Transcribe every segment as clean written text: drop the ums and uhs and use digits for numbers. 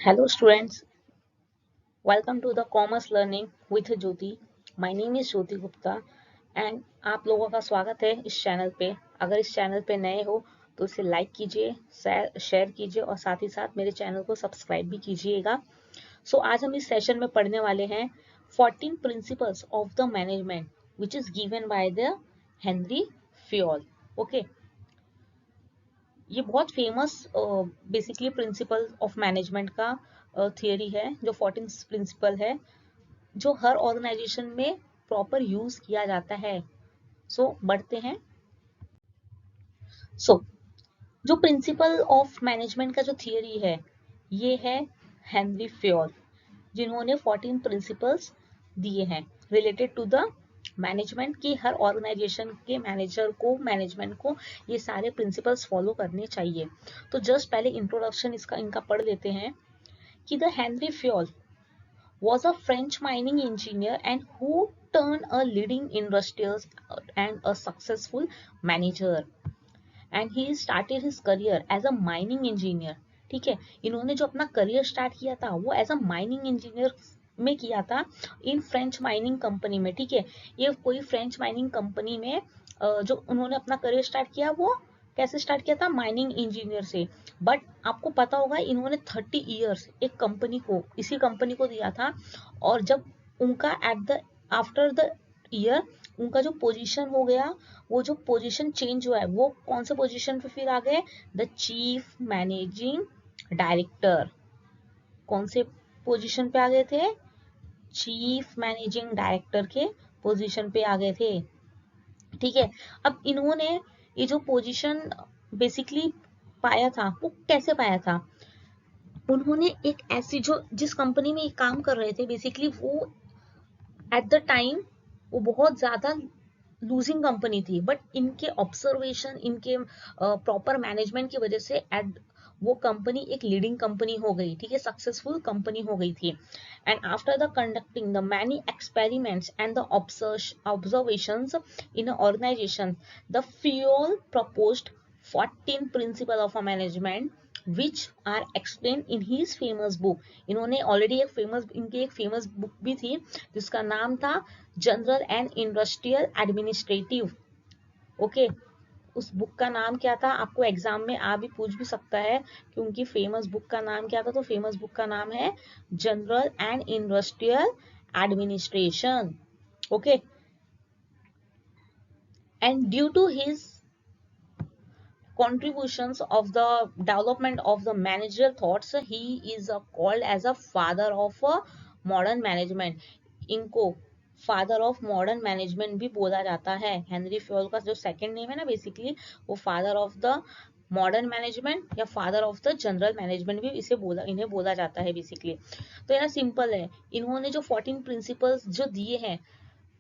Hello students, welcome to the Commerce Learning with Jyoti. My name is Jyoti Gupta and आप लोगों का स्वागत है इस चैनल पे। अगर इस चैनल पे नए हो तो इसे लाइक कीजिए, शेयर कीजिए और साथ ही साथ मेरे चैनल को सब्सक्राइब भी कीजिएगा। आज हम इस सेशन में पढ़ने वाले हैं 14 principles of the management which is given by the Henry Fayol. Okay, ये बहुत famous basically principle of management का थियरी है, जो 14 प्रिंसिपल है, जो हर ऑर्गेनाइजेशन में प्रॉपर यूज किया जाता है। बढ़ते हैं। सो जो प्रिंसिपल ऑफ मैनेजमेंट का जो थियरी है, ये है हेनरी फ्योल, जिन्होंने 14 प्रिंसिपल्स दिए हैं रिलेटेड टू द मैनेजमेंट की हर ऑर्गेनाइजेशन के मैनेजमेंट को ये सारे प्रिंसिपल्स फॉलो करने चाहिए। तो जस्ट पहले इंट्रोडक्शन इनका पढ़ लेते हैं कि the Henry Fayol was a French mining engineer and who turned a leading industrial and a successful manager, and he started his career as a mining engineer। ठीक है, इन्होंने जो अपना करियर स्टार्ट किया था वो एज अ माइनिंग इंजीनियर में किया था, इन फ्रेंच माइनिंग कंपनी में। ठीक है, ये कोई फ्रेंच माइनिंग कंपनी में जो उन्होंने अपना करियर स्टार्ट किया वो कैसे स्टार्ट किया था, माइनिंग इंजीनियर से। बट आपको पता होगा इन्होंने 30 इयर्स एक कंपनी को, इसी कंपनी को दिया था, और जब उनका at the after the year उनका जो पोजीशन हो गया, वो जो पोजीशन चेंज हुआ है वो कौन से पोजीशन पे फिर आ गए, द चीफ मैनेजिंग डायरेक्टर। कौन से पोजीशन पे आ गए थे, चीफ मैनेजिंग डायरेक्टर के पोजीशन पे आ गए थे। ठीक है, अब इन्होंने ये जो पोजीशन बेसिकली पाया था वो कैसे पाया था, उन्होंने एक ऐसी जो जिस कंपनी में ये काम कर रहे थे बेसिकली वो एट द टाइम वो बहुत ज्यादा लूजिंग कंपनी थी, बट इनके ऑब्जर्वेशन, इनके प्रॉपर मैनेजमेंट की वजह से एट वो कंपनी एक लीडिंग कंपनी हो गई। ठीक है, सक्सेसफुल कंपनी हो गई थी। And after the conducting the many experiments and the observations in organization, the Fayol proposed 14 principle of a management which are explained in his famous book। इन्होंने already इनकी एक फेमस बुक भी थी जिसका नाम था general and industrial administrative. Okay, उस book का नाम क्या था, आपको एग्जाम में आ भी पूछ भी सकता है कि उनकी फेमस बुक का नाम क्या था। तो फेमस बुक का नाम है general and industrial administration. Okay, and due to his contributions of the development of the managerial thoughts, he is called as a father of modern management। इनको फादर ऑफ मॉडर्न मैनेजमेंट भी बोला जाता है। Henry Fayol का जो second name है ना, basically वो father of the modern management या father of the general management भी इन्हें बोला जाता है बेसिकली। तो यार सिंपल है, इन्होंने जो 14 प्रिंसिपल्स जो दिए हैं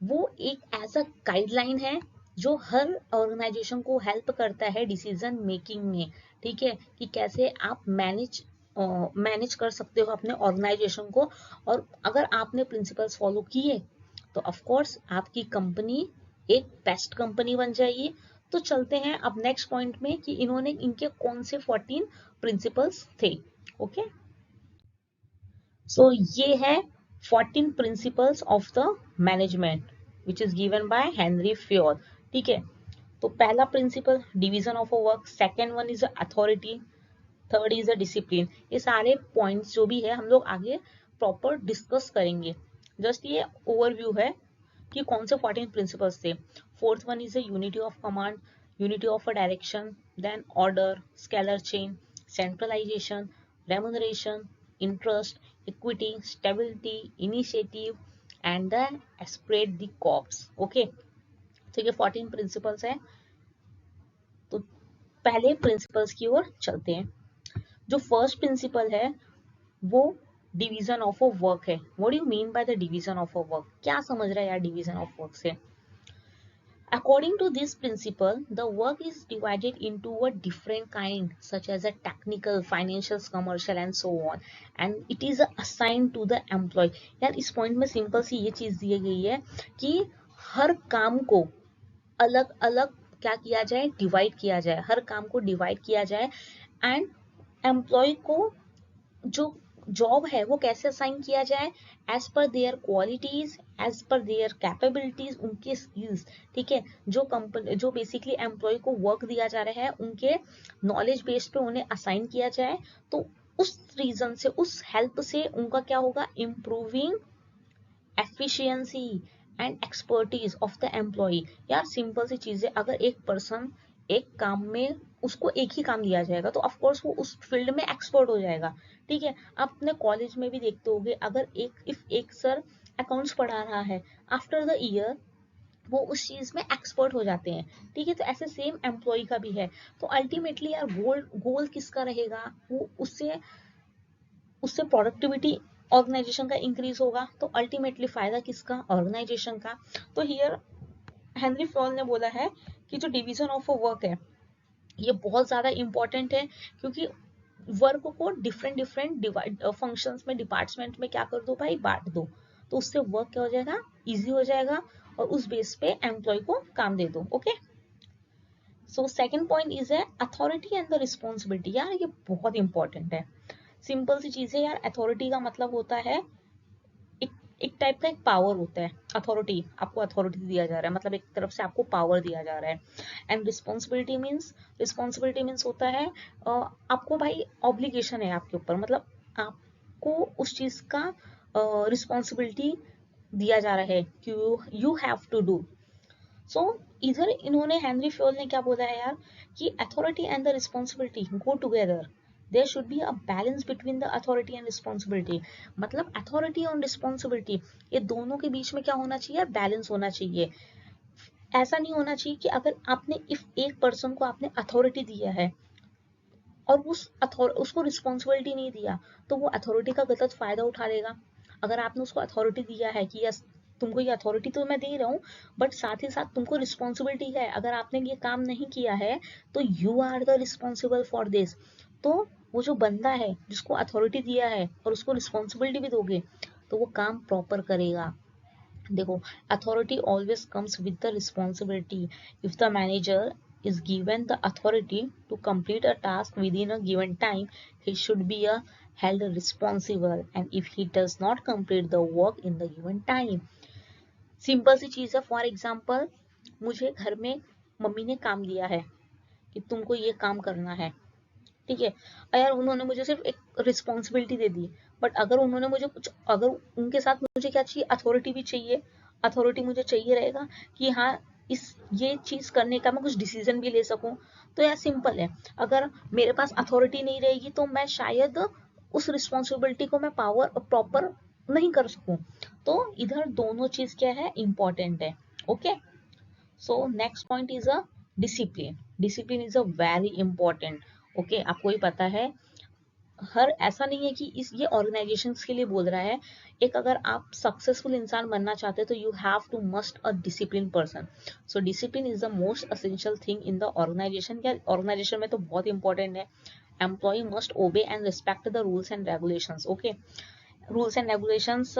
वो एक ऐसा गाइडलाइन है जो हर ऑर्गेनाइजेशन को हेल्प करता है डिसीजन मेकिंग में। ठीक है, कि कैसे आप मैनेज कर सकते हो अपने ऑर्गेनाइजेशन को, और अगर आपने प्रिंसिपल्स फॉलो किए तो ऑफ कोर्स आपकी कंपनी एक बेस्ट कंपनी बन जाएगी। तो चलते हैं अब नेक्स्ट पॉइंट में कि इन्होंने इनके कौन से 14 प्रिंसिपल्स थे। ओके, ये है 14 principles of the management which is given by Henry Fayol. ठीक है, तो पहला principle division of a work, second one is authority, third is a discipline. ये सारे पॉइंट्स जो भी है हम लोग आगे प्रॉपर डिस्कस करेंगे। जस्ट ये ओवरव्यू है कि कौन से 14 प्रिंसिपल्स थे। Fourth one is a unity of command, unity of a direction, then order, scalar chain, centralization, remuneration, interest, equity, stability, initiative and the esprit de corps. Okay, तो ये 14 principles है। तो पहले प्रिंसिपल्स की ओर चलते हैं। जो फर्स्ट प्रिंसिपल है वो डिवीजन ऑफ अ वर्क है। What do you mean by the division of a work, क्या समझ रहा है यार डिवीजन ऑफ वर्क से। According to this principle, the work is divided into a different kind, such as a technical, financial, commercial, and so on, and it is assigned to the employee। यार इस point में simple सी ये चीज दी गई है कि हर काम को अलग अलग क्या किया जाए, डिवाइड किया जाए, हर काम को डिवाइड किया जाए, एंड एम्प्लॉय को जो जॉब है वो कैसे असाइन किया जाए, as per their qualities, as per their capabilities, उनके स्किल्स, ठीक है। जो कंपनी, जो बेसिकली एम्प्लॉय को वर्क दिया जा रहा है उनके नॉलेज बेस पे उन्हें असाइन किया जाए, तो उस रीजन से, उस हेल्प से उनका क्या होगा, improving efficiency and expertise of the employee. यार सिंपल सी चीज है, अगर एक पर्सन एक काम में, उसको एक ही काम दिया जाएगा तो ऑफ कोर्स वो उस फील्ड में एक्सपर्ट हो जाएगा, ठीक है। आप अपने कॉलेज में भी देखते होगे, अगर एक सर अकाउंट्स पढ़ा रहा है, आफ्टर द ईयर वो उस चीज में एक्सपर्ट हो जाते हैं, ठीक है। तो ऐसे सेम एम्प्लॉय का भी है। तो अल्टीमेटली यार गोल गोल किसका रहेगा, वो उससे उससे प्रोडक्टिविटी ऑर्गेनाइजेशन का इंक्रीज होगा, तो अल्टीमेटली फायदा किसका, ऑर्गेनाइजेशन का। तो हियर हेनरी फॉल ने बोला है कि जो डिवीजन ऑफ अ वर्क है ये बहुत ज्यादा इंपॉर्टेंट है, क्योंकि वर्क को डिफरेंट डिफरेंट डिवाइड फंक्शंस में, डिपार्टमेंट में क्या कर दो भाई, बांट दो, तो उससे वर्क क्या हो जाएगा, इजी हो जाएगा, और उस बेस पे एम्प्लॉय को काम दे दो। Okay, so second point is है अथॉरिटी एंड द रिस्पॉन्सिबिलिटी। यार ये बहुत इंपॉर्टेंट है, सिंपल सी चीज है यार। अथॉरिटी का मतलब होता है एक एक टाइप का एक पावर होता है। अथॉरिटी, आपको अथॉरिटी दिया जा रहा है, मतलब एक तरफ से आपको पावर दिया जा रहा है। एंड रिस्पॉन्सिबिलिटी मीन्स होता है आपको भाई ऑब्लिगेशन है आपके ऊपर, मतलब आपको उस चीज का रिस्पॉन्सिबिलिटी दिया जा रहा है कि यू हैव टू डू। सो इधर इन्होंने, हेनरी फ्योल ने क्या बोला है यार, कि authority and the responsibility go together, there should be a balance between the authority and responsibility. मतलब अथॉरिटी और रिस्पॉन्सिबिलिटी, ये दोनों के बीच में क्या होना चाहिए, बैलेंस होना चाहिए। ऐसा नहीं होना चाहिए कि अगर आपने इफ एक पर्सन को आपने अथॉरिटी दिया है और उसको रिस्पॉन्सिबिलिटी नहीं दिया, तो वो अथॉरिटी का गलत फायदा उठा लेगा। अगर आपने उसको अथॉरिटी दिया है कि यस तुमको ये अथॉरिटी तो मैं दे रहा हूँ, बट साथ ही साथ तुमको रिस्पॉन्सिबिलिटी है, अगर आपने ये काम नहीं किया है तो you are the responsible for this. तो वो जो बंदा है जिसको अथॉरिटी दिया है और उसको रिस्पॉन्सिबिलिटी भी दोगे, तो वो काम प्रॉपर करेगा। देखो, authority always comes with the responsibility. If the manager is given the authority to complete a task within a given time, he should be held responsible, and if he does not complete the work in the given time, simple सी चीज है। For example, मुझे घर में mummy ने काम दिया है कि तुमको ये काम करना है, ठीक है। यार उन्होंने मुझे सिर्फ एक रिस्पॉन्सिबिलिटी दे दी, बट अगर उन्होंने मुझे कुछ, अगर उनके साथ मुझे क्या चाहिए, अथॉरिटी भी चाहिए। अथॉरिटी मुझे चाहिए रहेगा कि हाँ इस ये चीज करने का मैं कुछ डिसीजन भी ले सकूं। तो यार सिंपल है, अगर मेरे पास अथॉरिटी नहीं रहेगी तो मैं शायद उस रिस्पॉन्सिबिलिटी को मैं पावर प्रॉपर नहीं कर सकूं। तो इधर दोनों चीज क्या है, इंपॉर्टेंट है। Okay, so next point is a discipline. Discipline is a very important. Okay, आपको ही पता है, हर ऐसा नहीं है कि इस ये ऑर्गेनाइजेशंस के लिए बोल रहा है, एक अगर आप सक्सेसफुल इंसान बनना चाहते हैं तो you have to must a discipline person. So discipline is the most essential thing in the organization. क्या ऑर्गेनाइजेशन में तो बहुत इंपॉर्टेंट है। Employee must obey and respect the rules and regulations. Okay, rules and regulations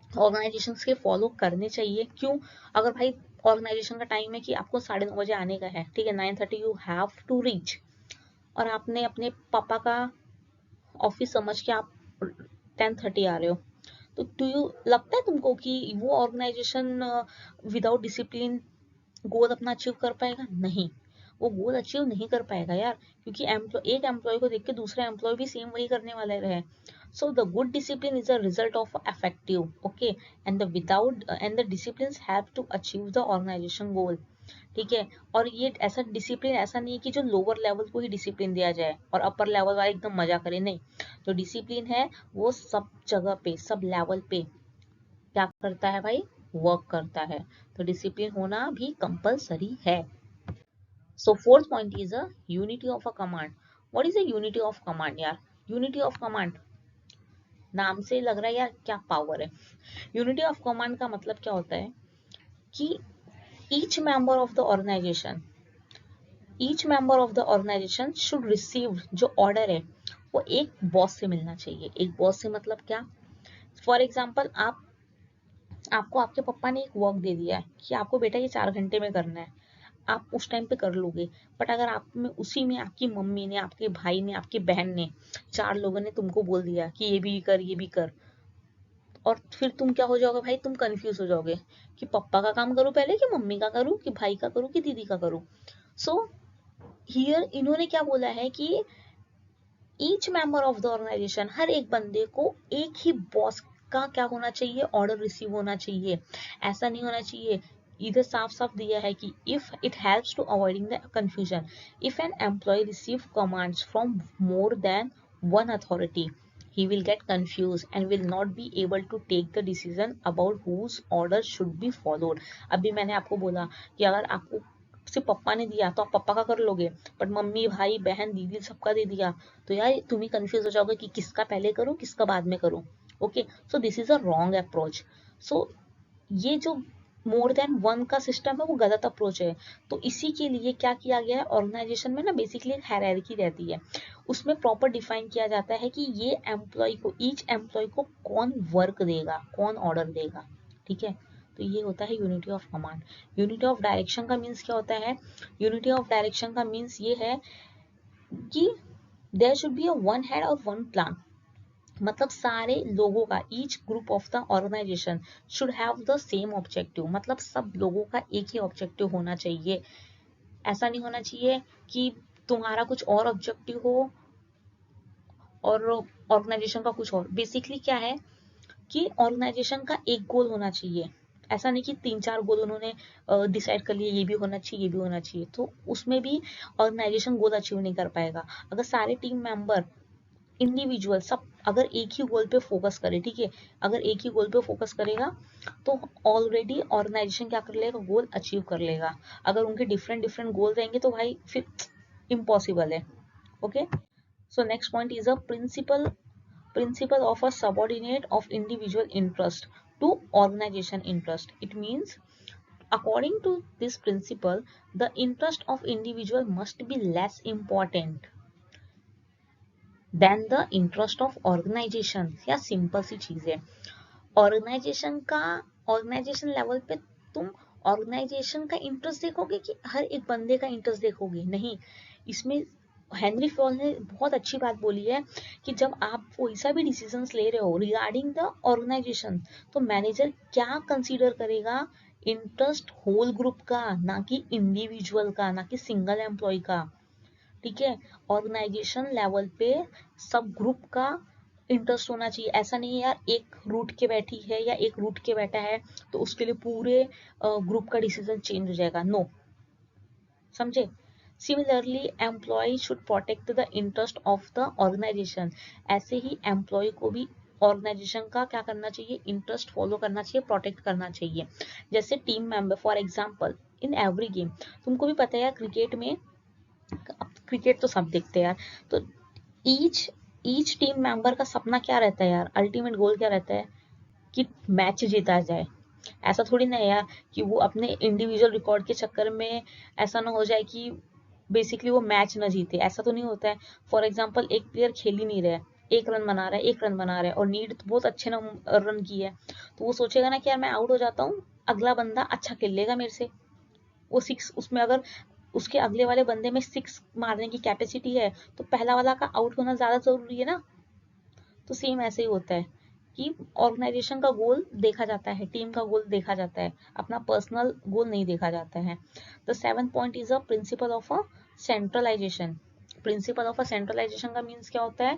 organizations के follow करने चाहिए। क्यों, अगर भाई ऑर्गेनाइजेशन का टाइम है कि आपको 9:30 बजे आने का है, ठीक है, 9:30 यू हैव टू रीच, और आपने अपने पापा का ऑफिस समझ के आप 10:30 आ रहे हो, तो डू यू लगता है तुमको कि वो ऑर्गेनाइजेशन विदाउट डिसिप्लिन गोल अपना अचीव कर पाएगा? नहीं, वो गोल अचीव नहीं कर पाएगा यार, क्योंकि एक एम्प्लॉय को देख के दूसरा एम्प्लॉय भी सेम वही करने वाले रहे। So the good discipline is a result of effective, okay, and the without and the discipline have to achieve the organisation goal, ठीक है। और ये ऐसा डिसिप्लिन ऐसा नहीं है कि जो लोअर लेवल को ही डिसिप्लिन दिया जाए और अपर लेवल वाले एकदम मजा करे, नहीं। जो डिसिप्लिन है वो सब जगह पे, सब लेवल पे क्या करता है भाई, वर्क करता है। तो डिसिप्लिन होना भी कंपलसरी है। So fourth point is a unity of a command. What is a unity of command यार? यूनिटी ऑफ कमांड, नाम से लग रहा है यार क्या पावर है। यूनिटी ऑफ कमांड का मतलब क्या होता है कि each member of the organization, each member of the organization should receive, जो ऑर्डर है वो एक बॉस से मिलना चाहिए। एक बॉस से मतलब क्या, फॉर एग्जाम्पल आपको आपके पापा ने एक वर्क दे दिया है कि आपको बेटा ये 4 घंटे में करना है। आप उस टाइम पे कर लोगे, बट अगर आप में उसी में आपकी मम्मी ने, आपके भाई ने, आपकी बहन ने, 4 लोगों ने तुमको बोल दिया कि ये भी कर, ये भी कर, और फिर तुम क्या हो जाओगे भाई, तुम कंफ्यूज हो जाओगे कि पापा का काम करूं पहले कि मम्मी का करूं कि भाई का करूं कि दीदी का करूं। सो हियर इन्होंने क्या बोला है कि each member of the organization, हर एक बंदे को एक ही बॉस का क्या होना चाहिए, ऑर्डर रिसीव होना चाहिए। ऐसा नहीं होना चाहिए, इधर साफ साफ दिया है कि if it helps to avoiding the confusion, if an employee receive commands from more than one authority, he will get confused and will not be able to take the decision about whose order should be followed। अभी मैंने आपको बोला कि अगर आपको सिर्फ पप्पा ने दिया तो आप पप्पा का कर लोगे, बट मम्मी भाई बहन दीदी सबका दे दिया तो यार तुम ही कंफ्यूज हो जाओगे कि किसका पहले करूं किसका बाद में करूं। Okay, so this is a wrong approach. So ये जो मोर देन वन का सिस्टम है वो गलत अप्रोच है। तो इसी के लिए क्या किया गया है, ऑर्गेनाइजेशन में ना बेसिकली एक हायरार्की रहती है, उसमें प्रॉपर डिफाइन किया जाता है कि ये एम्प्लॉय को, ईच एम्प्लॉय को कौन वर्क देगा, कौन ऑर्डर देगा। ठीक है, तो ये होता है unity of command. Unity of direction का मीन्स क्या होता है, यूनिटी ऑफ डायरेक्शन का मीन्स ये है कि there should be a one head और वन प्लान, मतलब सारे लोगों का, each group of the organization should have the same objective, मतलब सब लोगों का एक ही ऑब्जेक्टिव होना चाहिए। ऐसा नहीं होना चाहिए कि तुम्हारा कुछ और ऑब्जेक्टिव हो और ऑर्गेनाइजेशन का कुछ और। बेसिकली क्या है कि ऑर्गेनाइजेशन का एक गोल होना चाहिए, ऐसा नहीं कि 3-4 गोल उन्होंने डिसाइड कर लिए, ये भी होना चाहिए ये भी होना चाहिए, तो उसमें भी ऑर्गेनाइजेशन गोल अचीव नहीं कर पाएगा। अगर सारे टीम मेंबर इंडिविजुअल सब अगर एक ही गोल पे फोकस करे, ठीक है, अगर एक ही गोल पे फोकस करेगा तो ऑलरेडी ऑर्गेनाइजेशन क्या कर लेगा, गोल अचीव कर लेगा। अगर उनके डिफरेंट डिफरेंट गोल रहेंगे तो भाई फिर इम्पॉसिबल है। Okay, so next point is a principle of a subordinate of individual interest to organization interest। It means according to this principle the interest of individual must be less important than the interest of organization. या simple सी चीज है, organisation का, organisation level पे तुम organisation का interest देखोगे कि हर एक बंदे का इंटरेस्ट देखोगे, नहीं। इसमें हेनरी फॉल ने बहुत अच्छी बात बोली है कि जब आप कोई सा भी डिसीजंस ले रहे हो रिगार्डिंग द ऑर्गेनाइजेशन, तो मैनेजर क्या कंसीडर करेगा, इंटरेस्ट होल ग्रुप का, ना कि इंडिविजुअल का, ना कि सिंगल एम्प्लॉय का। ठीक है, ऑर्गेनाइजेशन लेवल पे सब ग्रुप का इंटरेस्ट होना चाहिए। ऐसा नहीं है यार एक रूट के बैठी है या एक रूट के बैठा है तो उसके लिए पूरे ग्रुप का डिसीजन चेंज हो जाएगा, नो। समझे? Similarly employee should protect the interest of the organization. ऐसे ही एम्प्लॉय को भी ऑर्गेनाइजेशन का क्या करना चाहिए, इंटरेस्ट फॉलो करना चाहिए, प्रोटेक्ट करना चाहिए। जैसे team member, for example in every game, तुमको भी पता है यार क्रिकेट में, अब क्रिकेट तो सब देखते हैं यार, तो ईच ईच टीम मेंबर का सपना क्या रहता है यार, अल्टीमेट गोल क्या रहता है कि मैच जीता जाए। ऐसा थोड़ी ना है यार कि वो अपने इंडिविजुअल रिकॉर्ड के चक्कर में ऐसा ना हो जाए कि बेसिकली वो मैच ना जीते, ऐसा तो नहीं होता है। फॉर एग्जाम्पल एक प्लेयर खेल ही नहीं रहा है, एक रन बना रहा है, एक रन बना रहा है और नीड तो बहुत अच्छे ना रन की है, तो वो सोचेगा ना कि यार मैं आउट हो जाता हूँ, अगला बंदा अच्छा खेल लेगा मेरे से, वो 6 उसमें अगर उसके अगले वाले बंदे में 6 मारने की कैपेसिटी है तो पहला वाला का आउट होना ज्यादा जरूरी है ना। तो सेम ऐसे ही होता है कि ऑर्गेनाइजेशन का गोल देखा जाता है, टीम का गोल देखा जाता है, अपना पर्सनल गोल नहीं देखा जाता है। The 7th point is a principle of a centralization. Principle of a centralization का मीन्स क्या होता है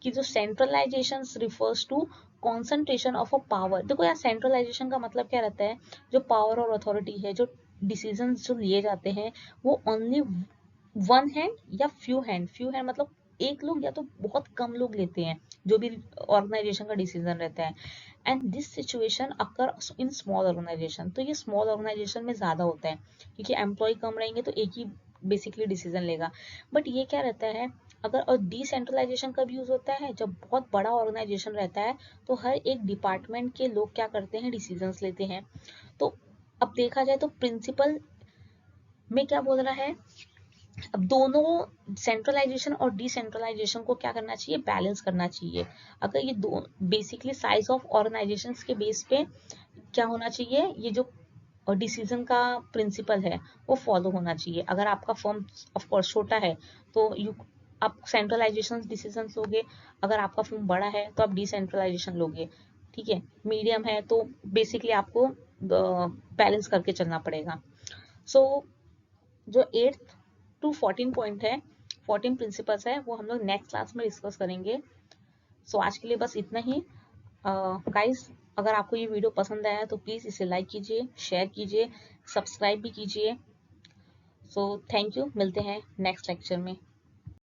कि जो centralization refers to concentration of a power. देखो यार सेंट्रलाइजेशन का मतलब क्या रहता है, जो पावर और अथॉरिटी है, जो डिसीजन जो लिए जाते हैं वो ओनली वन हैंड या फ्यू हैंड, फ्यू हैंड मतलब एक लोग या तो बहुत कम लोग लेते हैं जो भी ऑर्गेनाइजेशन का डिसीजन रहता है। And this situation occur in small organization, तो ये स्मॉल ऑर्गेनाइजेशन में ज्यादा होता है क्योंकि एम्प्लॉय कम रहेंगे तो एक ही बेसिकली डिसीजन लेगा। बट ये क्या रहता है, अगर और डिसेंट्रलाइजेशन का भी यूज होता है, जब बहुत बड़ा ऑर्गेनाइजेशन रहता है तो हर एक डिपार्टमेंट के लोग क्या करते हैं, डिसीजंस लेते हैं। तो अब देखा जाए तो प्रिंसिपल में क्या बोल रहा है, अब दोनों सेंट्रलाइजेशन और डिसेंट्रलाइजेशन को क्या करना चाहिए, बैलेंस करना चाहिए। अगर ये दो बेसिकली साइज ऑफ ऑर्गेनाइजेशंस के बेस पे क्या होना चाहिए, ये जो और डिसीजन का प्रिंसिपल है वो फॉलो होना चाहिए। अगर आपका फर्म ऑफकोर्स छोटा है तो आप सेंट्रलाइजेशन डिसीजन लोगे, अगर आपका फर्म बड़ा है तो आप डिसेंट्रलाइजेशन लोगे, ठीक है। मीडियम है तो बेसिकली आपको बैलेंस करके चलना पड़ेगा। सो जो 8 to 14 पॉइंट है, 14 प्रिंसिपल्स है, वो हम लोग नेक्स्ट क्लास में डिस्कस करेंगे। सो आज के लिए बस इतना ही गाइस। अगर आपको ये वीडियो पसंद आया तो प्लीज़ इसे लाइक कीजिए, शेयर कीजिए, सब्सक्राइब भी कीजिए। सो थैंक यू, मिलते हैं नेक्स्ट लेक्चर में।